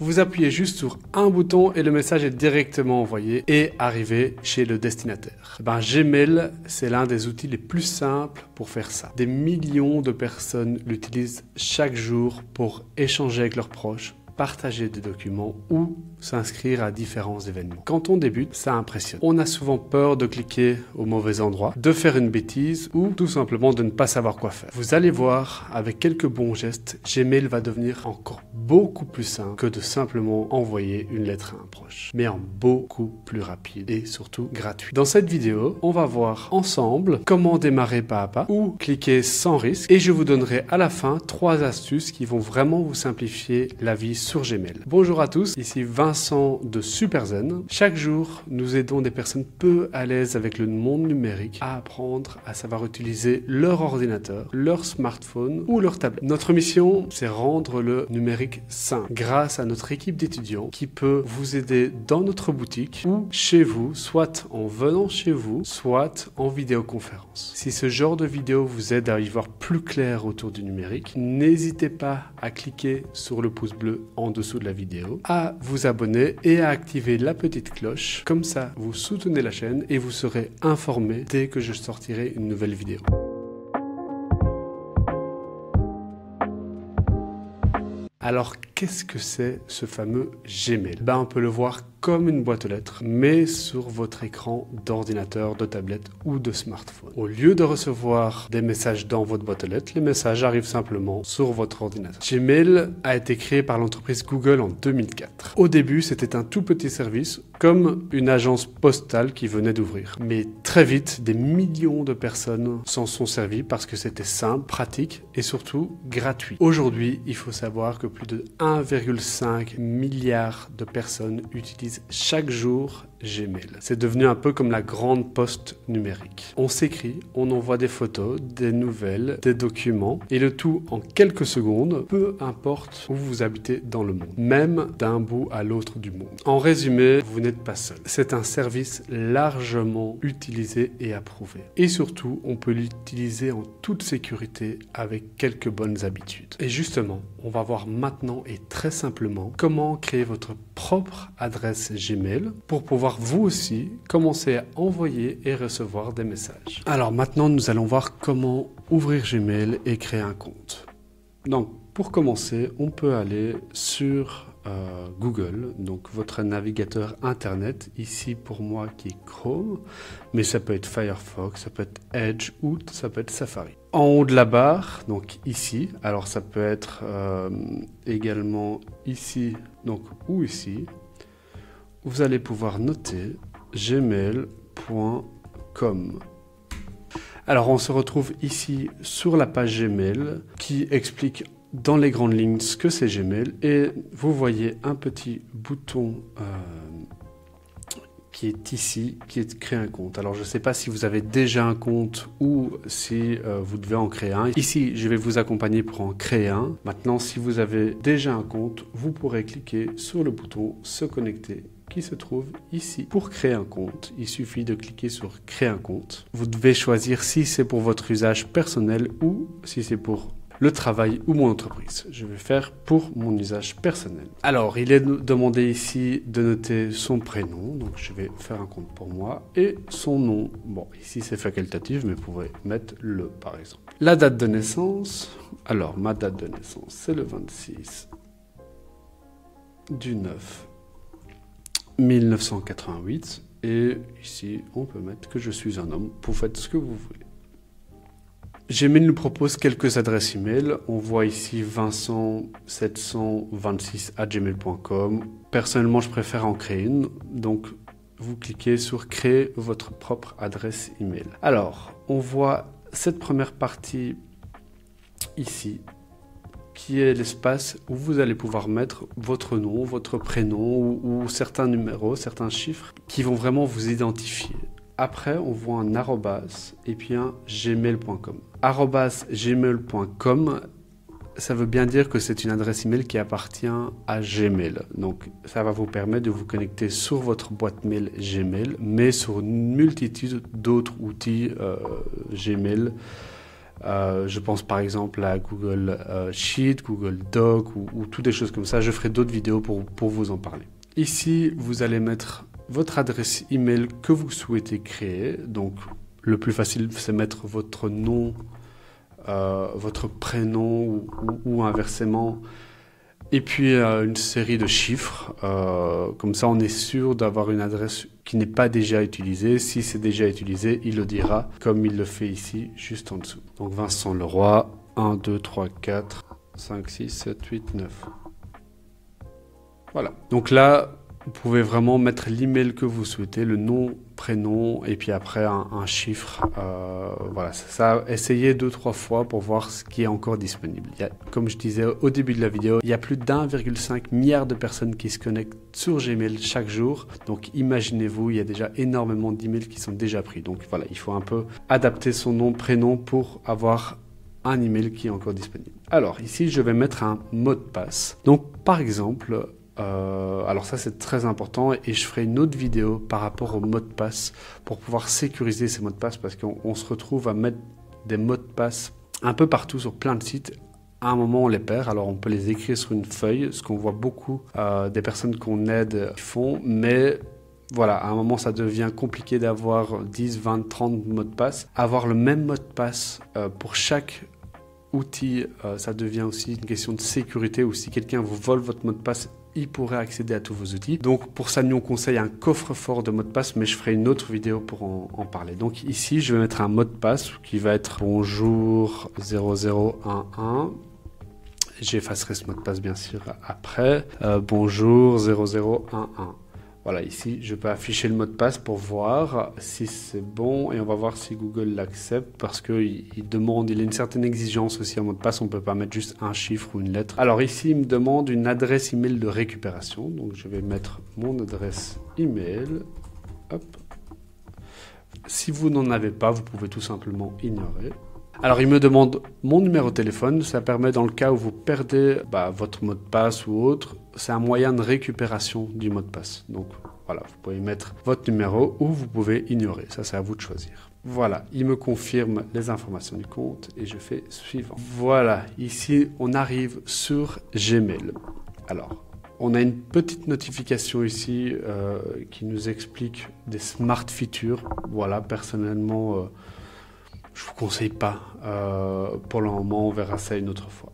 Vous appuyez juste sur un bouton et le message est directement envoyé et arrivé chez le destinataire. Gmail, c'est l'un des outils les plus simples pour faire ça. Des millions de personnes l'utilisent chaque jour pour échanger avec leurs proches, partager des documents ou s'inscrire à différents événements. Quand on débute, ça impressionne. On a souvent peur de cliquer au mauvais endroit, de faire une bêtise ou tout simplement de ne pas savoir quoi faire. Vous allez voir, avec quelques bons gestes, Gmail va devenir encore beaucoup plus simple que de simplement envoyer une lettre à un proche, mais en beaucoup plus rapide et surtout gratuit. Dans cette vidéo, on va voir ensemble comment démarrer pas à pas ou cliquer sans risque et je vous donnerai à la fin 3 astuces qui vont vraiment vous simplifier la vie sur Gmail. Bonjour à tous, ici Vincent de SuperZen. Chaque jour, nous aidons des personnes peu à l'aise avec le monde numérique à apprendre à savoir utiliser leur ordinateur, leur smartphone ou leur tablette. Notre mission, c'est rendre le numérique simple grâce à notre équipe d'étudiants qui peut vous aider dans notre boutique ou chez vous, soit en venant chez vous, soit en vidéoconférence. Si ce genre de vidéo vous aide à y voir plus clair autour du numérique, n'hésitez pas à cliquer sur le pouce bleu en dessous de la vidéo, à vous abonner et à activer la petite cloche. Comme ça, vous soutenez la chaîne et vous serez informé dès que je sortirai une nouvelle vidéo. Alors, qu'est-ce que c'est ce fameux Gmail? On peut le voir comme une boîte aux lettres, mais sur votre écran d'ordinateur, de tablette ou de smartphone. Au lieu de recevoir des messages dans votre boîte aux lettres, les messages arrivent simplement sur votre ordinateur. Gmail a été créé par l'entreprise Google en 2004. Au début, c'était un tout petit service, comme une agence postale qui venait d'ouvrir. Mais très vite, des millions de personnes s'en sont servies parce que c'était simple, pratique et surtout gratuit. Aujourd'hui, il faut savoir que plus de 1,5 milliard de personnes utilisent chaque jour Gmail. C'est devenu un peu comme la grande poste numérique. On s'écrit, on envoie des photos, des nouvelles, des documents et le tout en quelques secondes, peu importe où vous habitez dans le monde, même d'un bout à l'autre du monde. En résumé, vous n'êtes pas seul. C'est un service largement utilisé et approuvé. Et surtout, on peut l'utiliser en toute sécurité avec quelques bonnes habitudes. Et justement, on va voir maintenant et très simplement comment créer votre propre adresse Gmail pour pouvoir vous aussi commencer à envoyer et recevoir des messages. Alors maintenant, nous allons voir comment ouvrir Gmail et créer un compte. Donc, pour commencer, on peut aller sur Google, donc votre navigateur internet, ici pour moi qui est Chrome, mais ça peut être Firefox, ça peut être Edge ou ça peut être Safari. En haut de la barre, donc ici, alors ça peut être également ici, donc ou ici, vous allez pouvoir noter gmail.com. Alors on se retrouve ici sur la page Gmail qui explique dans les grandes lignes ce que c'est Gmail et vous voyez un petit bouton qui est ici, qui est créer un compte. Alors je ne sais pas si vous avez déjà un compte ou si vous devez en créer un. Ici, je vais vous accompagner pour en créer un. Maintenant, si vous avez déjà un compte, vous pourrez cliquer sur le bouton se connecter qui se trouve ici. Pour créer un compte, il suffit de cliquer sur créer un compte. Vous devez choisir si c'est pour votre usage personnel ou si c'est pour le travail ou mon entreprise. Je vais faire pour mon usage personnel. Alors, il est demandé ici de noter son prénom. Donc, je vais faire un compte pour moi. Et son nom. Bon, ici, c'est facultatif, mais vous pouvez mettre le, par exemple. La date de naissance. Alors, ma date de naissance, c'est le 26 du 9 1988. Et ici, on peut mettre que je suis un homme. Vous faites ce que vous voulez. Gmail nous propose quelques adresses email. On voit ici vincent726@gmail.com. Personnellement, je préfère en créer une. Donc, vous cliquez sur créer votre propre adresse email. Alors, on voit cette première partie ici, qui est l'espace où vous allez pouvoir mettre votre nom, votre prénom ou certains numéros, certains chiffres qui vont vraiment vous identifier. Après, on voit un arrobas et puis un gmail.com. @gmail.com, ça veut bien dire que c'est une adresse email qui appartient à Gmail. Donc, ça va vous permettre de vous connecter sur votre boîte mail Gmail, mais sur une multitude d'autres outils Gmail Je pense par exemple à Google Sheet, Google Doc ou toutes des choses comme ça. Je ferai d'autres vidéos pour vous en parler. Ici, vous allez mettre votre adresse email que vous souhaitez créer. Donc, le plus facile, c'est mettre votre nom, votre prénom ou inversement. Et puis, une série de chiffres. Comme ça, on est sûr d'avoir une adresse qui n'est pas déjà utilisée. Si c'est déjà utilisé, il le dira, comme il le fait ici, juste en dessous. Donc, Vincent Leroy, 1, 2, 3, 4, 5, 6, 7, 8, 9. Voilà. Donc là, vous pouvez vraiment mettre l'email que vous souhaitez, le nom, prénom, et puis après un chiffre. Voilà, ça, essayez 2-3 fois pour voir ce qui est encore disponible. Comme je disais au début de la vidéo, il y a plus d'1,5 milliard de personnes qui se connectent sur Gmail chaque jour. Donc imaginez-vous, il y a déjà énormément d'emails qui sont déjà pris. Donc voilà, il faut un peu adapter son nom, prénom pour avoir un email qui est encore disponible. Alors ici, je vais mettre un mot de passe. Donc par exemple... alors ça c'est très important et je ferai une autre vidéo par rapport aux mots de passe pour pouvoir sécuriser ces mots de passe parce qu'on se retrouve à mettre des mots de passe un peu partout sur plein de sites. À un moment on les perd, alors on peut les écrire sur une feuille, ce qu'on voit beaucoup des personnes qu'on aide font, mais voilà, à un moment ça devient compliqué d'avoir 10, 20, 30 mots de passe. Avoir le même mot de passe pour chaque outil, ça devient aussi une question de sécurité ou si quelqu'un vous vole votre mot de passe, il pourrait accéder à tous vos outils. Donc pour ça, nous on conseille un coffre-fort de mots de passe, mais je ferai une autre vidéo pour en parler. Donc ici, je vais mettre un mot de passe qui va être bonjour 0011. J'effacerai ce mot de passe bien sûr après. Bonjour 0011. Voilà, ici, je peux afficher le mot de passe pour voir si c'est bon et on va voir si Google l'accepte parce qu'il demande, il a une certaine exigence aussi en mot de passe, on ne peut pas mettre juste un chiffre ou une lettre. Alors ici, il me demande une adresse email de récupération, donc je vais mettre mon adresse email. Hop. Si vous n'en avez pas, vous pouvez tout simplement ignorer. Alors, il me demande mon numéro de téléphone. Ça permet, dans le cas où vous perdez votre mot de passe ou autre, c'est un moyen de récupération du mot de passe. Donc, voilà, vous pouvez mettre votre numéro ou vous pouvez ignorer. Ça, c'est à vous de choisir. Voilà, il me confirme les informations du compte et je fais suivant. Voilà, ici, on arrive sur Gmail. Alors, on a une petite notification ici qui nous explique des smart features. Voilà, personnellement... je ne vous conseille pas. Pour le moment, on verra ça une autre fois.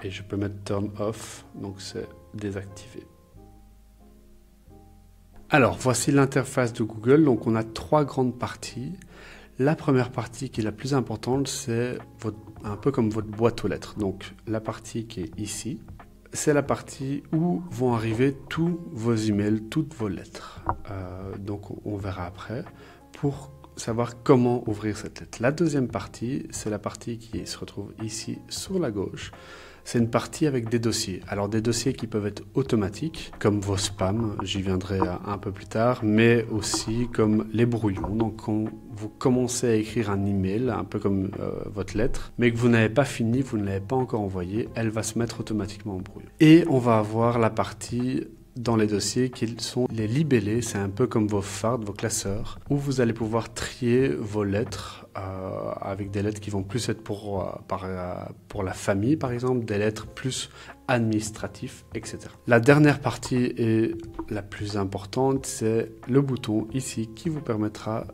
Et je peux mettre turn off, donc c'est désactivé. Alors, voici l'interface de Google. Donc, on a 3 grandes parties. La première partie qui est la plus importante, c'est un peu comme votre boîte aux lettres. Donc, la partie qui est ici, c'est la partie où vont arriver tous vos emails, toutes vos lettres. Donc, on verra après. Pour savoir comment ouvrir cette lettre. La deuxième partie, c'est la partie qui se retrouve ici sur la gauche. C'est une partie avec des dossiers. Alors des dossiers qui peuvent être automatiques, comme vos spams, j'y viendrai un peu plus tard, mais aussi comme les brouillons. Donc quand vous commencez à écrire un email, un peu comme votre lettre, mais que vous n'avez pas fini, vous ne l'avez pas encore envoyé, elle va se mettre automatiquement en brouillon. Et on va avoir la partie dans les dossiers qui sont les libellés, c'est un peu comme vos fards, vos classeurs, où vous allez pouvoir trier vos lettres avec des lettres qui vont plus être pour la famille par exemple, des lettres plus administratives, etc. La dernière partie et la plus importante, c'est le bouton ici qui vous permettra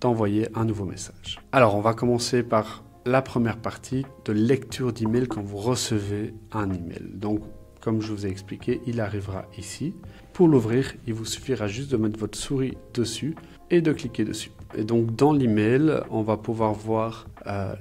d'envoyer un nouveau message. Alors on va commencer par la première partie de lecture d'email quand vous recevez un email. Donc comme je vous ai expliqué, il arrivera ici. Pour l'ouvrir, il vous suffira juste de mettre votre souris dessus et de cliquer dessus. Et donc dans l'email, on va pouvoir voir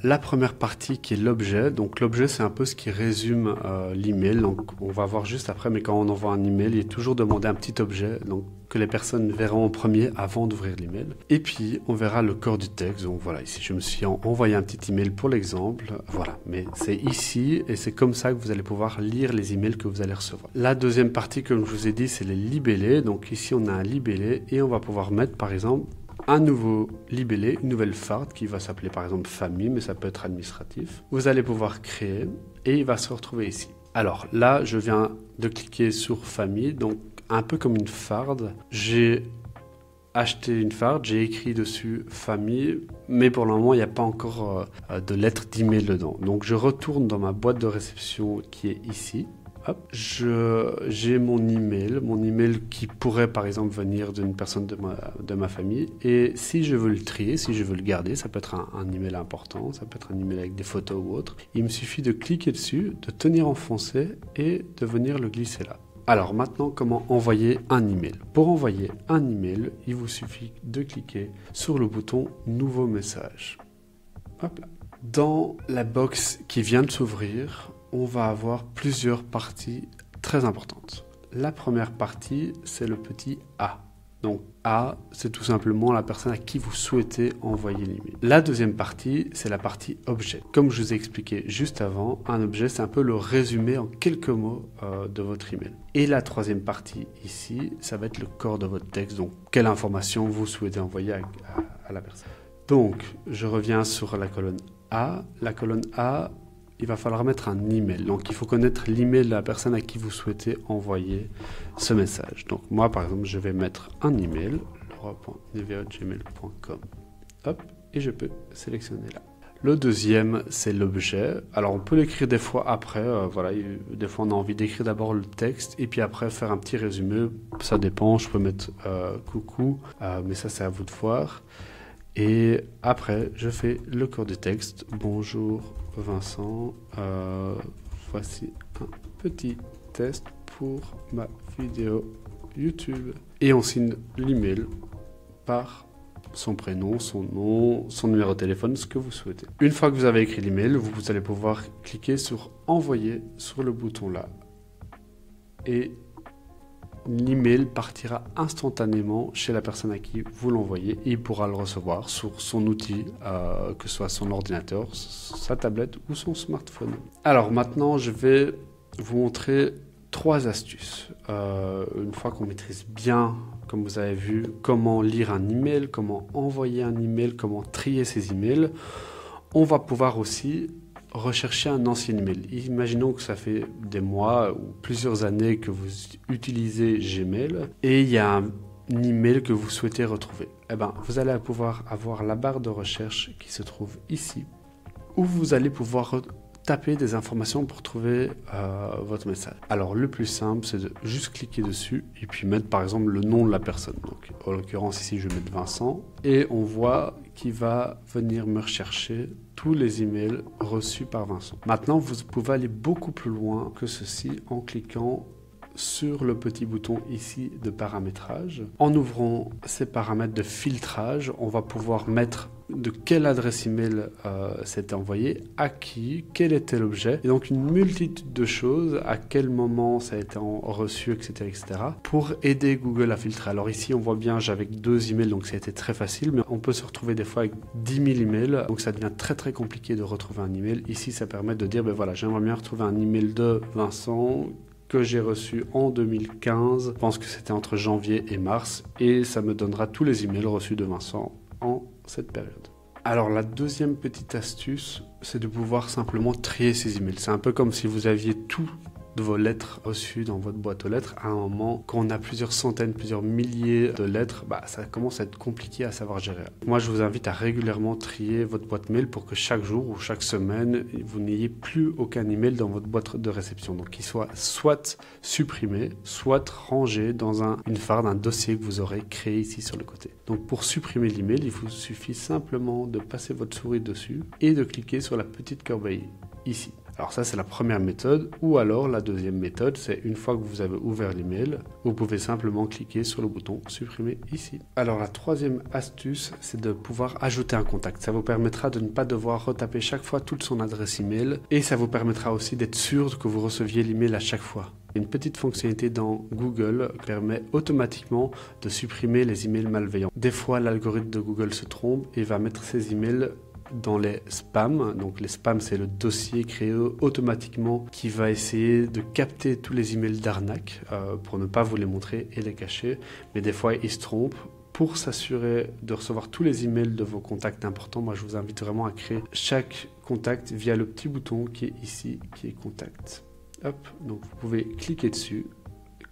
la première partie qui est l'objet. Donc l'objet, c'est un peu ce qui résume l'email. Donc on va voir juste après, mais quand on envoie un email, il est toujours demandé un petit objet donc, que les personnes verront en premier avant d'ouvrir l'email. Et puis on verra le corps du texte. Donc voilà, ici je me suis envoyé un petit email pour l'exemple. Voilà, mais c'est ici et c'est comme ça que vous allez pouvoir lire les emails que vous allez recevoir. La deuxième partie, comme je vous ai dit, c'est les libellés. Donc ici on a un libellé et on va pouvoir mettre par exemple un nouveau libellé, une nouvelle farde qui va s'appeler par exemple famille, mais ça peut être administratif. Vous allez pouvoir créer et il va se retrouver ici. Alors là, je viens de cliquer sur famille, donc un peu comme une farde. J'ai acheté une farde, j'ai écrit dessus famille, mais pour le moment, il n'y a pas encore de lettre d'email dedans. Donc, je retourne dans ma boîte de réception qui est ici. Hop, j'ai mon email qui pourrait par exemple venir d'une personne de ma famille. Et si je veux le trier, si je veux le garder, ça peut être un email important, ça peut être un email avec des photos ou autre. Il me suffit de cliquer dessus, de tenir enfoncé et de venir le glisser là. Alors maintenant, comment envoyer un email? Pour envoyer un email, il vous suffit de cliquer sur le bouton Nouveau message. Hop là. Dans la box qui vient de s'ouvrir, on va avoir plusieurs parties très importantes. La première partie, c'est le petit A. Donc A, c'est tout simplement la personne à qui vous souhaitez envoyer l'email. La deuxième partie, c'est la partie objet. Comme je vous ai expliqué juste avant, un objet, c'est un peu le résumé en quelques mots de votre email. Et la troisième partie ici, ça va être le corps de votre texte. Donc, quelle information vous souhaitez envoyer à la personne. Donc, je reviens sur la colonne A. La colonne A, il va falloir mettre un email. Donc, il faut connaître l'email de la personne à qui vous souhaitez envoyer ce message. Donc, moi, par exemple, je vais mettre un email, laura.neva@gmail.com. Hop, et je peux sélectionner là. Le deuxième, c'est l'objet. Alors, on peut l'écrire des fois après. Voilà, des fois, on a envie d'écrire d'abord le texte et puis après faire un petit résumé. Ça dépend. Je peux mettre coucou, mais ça, c'est à vous de voir. Et après, je fais le corps du texte. Bonjour Vincent, voici un petit test pour ma vidéo YouTube. Et on signe l'email par son prénom, son nom, son numéro de téléphone, ce que vous souhaitez. Une fois que vous avez écrit l'email, vous allez pouvoir cliquer sur Envoyer sur le bouton là. Et l'email partira instantanément chez la personne à qui vous l'envoyez et il pourra le recevoir sur son outil, que ce soit son ordinateur, sa tablette ou son smartphone. Alors maintenant, je vais vous montrer 3 astuces. Une fois qu'on maîtrise bien, comme vous avez vu, comment lire un email, comment envoyer un email, comment trier ses emails, on va pouvoir aussi rechercher un ancien email. Imaginons que ça fait des mois ou plusieurs années que vous utilisez Gmail et il y a un email que vous souhaitez retrouver. Eh bien, vous allez pouvoir avoir la barre de recherche qui se trouve ici où vous allez pouvoir taper des informations pour trouver votre message. Alors, le plus simple, c'est de juste cliquer dessus et puis mettre par exemple le nom de la personne. Donc, en l'occurrence, ici, je vais mettre Vincent et on voit qu'il va venir me rechercher tous les emails reçus par Vincent. Maintenant, vous pouvez aller beaucoup plus loin que ceci en cliquant sur le petit bouton ici de paramétrage. En ouvrant ces paramètres de filtrage, on va pouvoir mettre de quelle adresse email c'était envoyé, à qui, quel était l'objet, et donc une multitude de choses, à quel moment ça a été reçu, etc., etc., pour aider Google à filtrer. Alors ici, on voit bien, j'avais 2 emails, donc ça a été très facile, mais on peut se retrouver des fois avec 10 000 emails, donc ça devient très très compliqué de retrouver un email. Ici, ça permet de dire, ben voilà, j'aimerais bien retrouver un email de Vincent, que j'ai reçu en 2015, je pense que c'était entre janvier et mars, et ça me donnera tous les emails reçus de Vincent en cette période. Alors la deuxième petite astuce, c'est de pouvoir simplement trier ces emails. C'est un peu comme si vous aviez tout de vos lettres reçues dans votre boîte aux lettres. À un moment, quand on a plusieurs centaines, plusieurs milliers de lettres, ça commence à être compliqué à savoir gérer. Moi, je vous invite à régulièrement trier votre boîte mail pour que chaque jour ou chaque semaine, vous n'ayez plus aucun email dans votre boîte de réception. Donc, qu'il soit soit supprimé, soit rangé dans une farde, un dossier que vous aurez créé ici sur le côté. Donc, pour supprimer l'email, il vous suffit simplement de passer votre souris dessus et de cliquer sur la petite corbeille ici. Alors ça, c'est la première méthode, ou alors la deuxième méthode, c'est une fois que vous avez ouvert l'email, vous pouvez simplement cliquer sur le bouton supprimer ici. Alors la troisième astuce, c'est de pouvoir ajouter un contact. Ça vous permettra de ne pas devoir retaper chaque fois toute son adresse email et ça vous permettra aussi d'être sûr que vous receviez l'email à chaque fois. Une petite fonctionnalité dans Google permet automatiquement de supprimer les emails malveillants. Des fois, l'algorithme de Google se trompe et va mettre ces emails dans les spams. Donc les spams, c'est le dossier créé automatiquement qui va essayer de capter tous les emails d'arnaque pour ne pas vous les montrer et les cacher. Mais des fois, il se trompe. Pour s'assurer de recevoir tous les emails de vos contacts importants, moi je vous invite vraiment à créer chaque contact via le petit bouton qui est ici, qui est contact. Hop, donc vous pouvez cliquer dessus,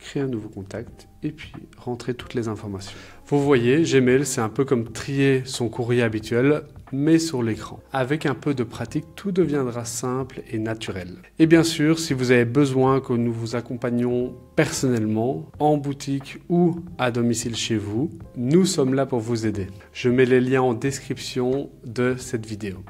créer un nouveau contact et puis rentrer toutes les informations. Vous voyez, Gmail, c'est un peu comme trier son courrier habituel, mais sur l'écran. Avec un peu de pratique, tout deviendra simple et naturel. Et bien sûr, si vous avez besoin que nous vous accompagnions personnellement, en boutique ou à domicile chez vous, nous sommes là pour vous aider. Je mets les liens en description de cette vidéo.